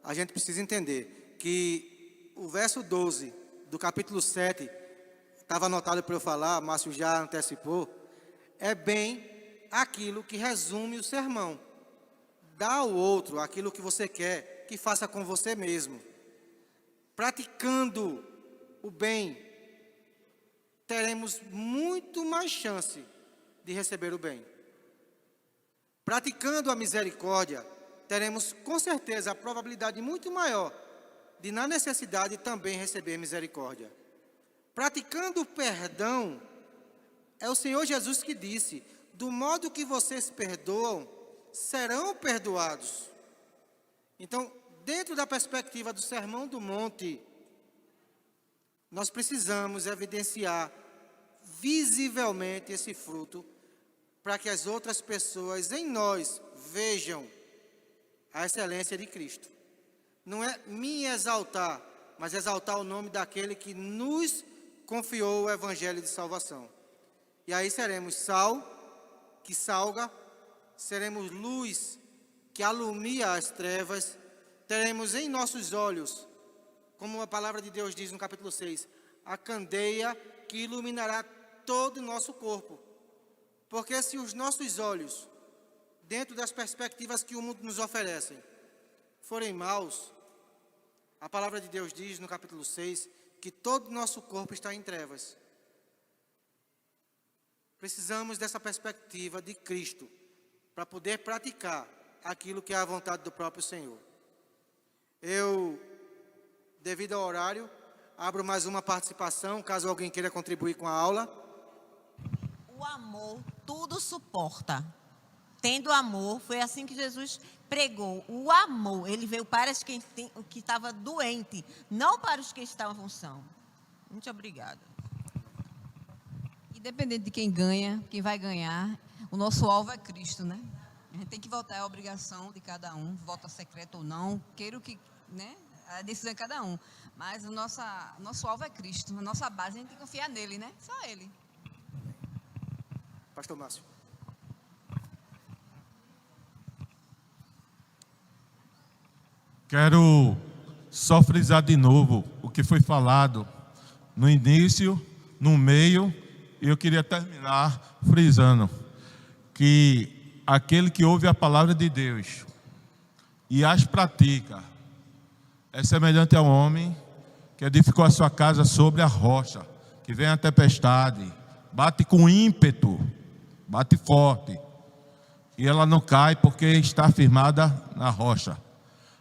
a gente precisa entender que o verso 12 do capítulo 7, estava anotado para eu falar, Márcio já antecipou, é bem aquilo que resume o sermão. Dá ao outro aquilo que você quer que faça com você mesmo. Praticando o bem, teremos muito mais chance de receber o bem. Praticando a misericórdia, teremos com certeza a probabilidade muito maior de, na necessidade, também receber misericórdia. Praticando o perdão, é o Senhor Jesus que disse, do modo que vocês perdoam, serão perdoados. Então, dentro da perspectiva do Sermão do Monte, nós precisamos evidenciar visivelmente esse fruto para que as outras pessoas em nós vejam a excelência de Cristo. Não é me exaltar, mas exaltar o nome daquele que nos confiou o evangelho de salvação. E aí seremos sal que salga, seremos luz que alumia as trevas, teremos em nossos olhos, como a palavra de Deus diz no capítulo 6, a candeia que iluminará todo o nosso corpo. Porque se os nossos olhos, dentro das perspectivas que o mundo nos oferece, forem maus, a palavra de Deus diz no capítulo 6 que todo o nosso corpo está em trevas. Precisamos dessa perspectiva de Cristo para poder praticar aquilo que é a vontade do próprio Senhor. Eu, devido ao horário, abro mais uma participação, caso alguém queira contribuir com a aula. O amor tudo suporta. Tendo amor, foi assim que Jesus pregou. O amor, ele veio para os que estavam doentes, não para os que estavam sãos. Muito obrigada. Independente de quem ganha, quem vai ganhar, o nosso alvo é Cristo, né? A gente tem que votar, é a obrigação de cada um, voto secreto ou não, queira o que, né? A decisão é cada um. Mas o nosso alvo é Cristo, a nossa base, a gente tem que confiar nele, né? Só ele. Pastor Márcio. Quero só frisar de novo o que foi falado no início, no meio, e eu queria terminar frisando que aquele que ouve a palavra de Deus e as pratica é semelhante ao homem que edificou a sua casa sobre a rocha, que vem a tempestade, bate com ímpeto, bate forte, e ela não cai porque está firmada na rocha.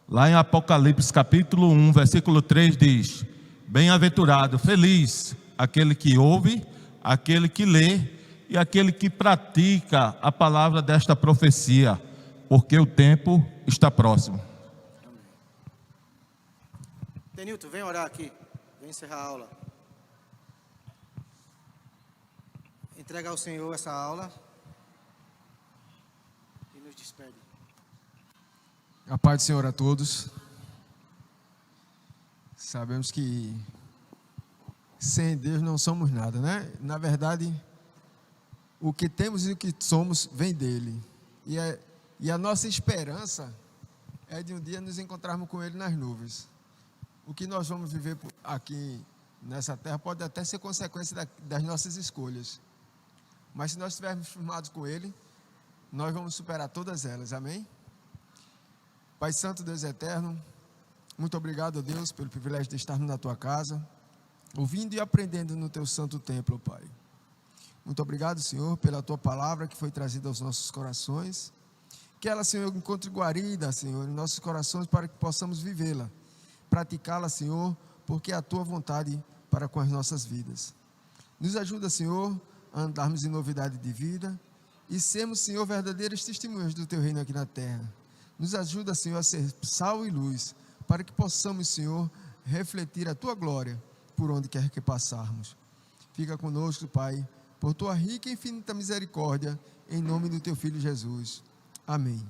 Lá em Apocalipse capítulo 1, versículo 3 diz: bem-aventurado, feliz, aquele que ouve, aquele que lê e aquele que pratica a palavra desta profecia, porque o tempo está próximo. Denilton, vem orar aqui, vem encerrar a aula. Entrega ao Senhor essa aula e nos despede. A paz do Senhor a todos. Sabemos que sem Deus não somos nada, né? Na verdade, o que temos e o que somos vem dele. E a nossa esperança é de um dia nos encontrarmos com ele nas nuvens. O que nós vamos viver aqui nessa terra pode até ser consequência das nossas escolhas. Mas se nós estivermos firmados com ele, nós vamos superar todas elas. Amém? Pai Santo, Deus Eterno, muito obrigado, Deus, pelo privilégio de estarmos na Tua casa, ouvindo e aprendendo no Teu santo templo, Pai. Muito obrigado, Senhor, pela Tua palavra que foi trazida aos nossos corações. Que ela, Senhor, encontre guarida, Senhor, em nossos corações para que possamos vivê-la, praticá-la, Senhor, porque é a Tua vontade para com as nossas vidas. Nos ajuda, Senhor, a andarmos em novidade de vida e sermos, Senhor, verdadeiros testemunhas do Teu reino aqui na terra. Nos ajuda, Senhor, a ser sal e luz, para que possamos, Senhor, refletir a Tua glória por onde quer que passarmos. Fica conosco, Pai, por Tua rica e infinita misericórdia, em nome do Teu Filho Jesus. Amém.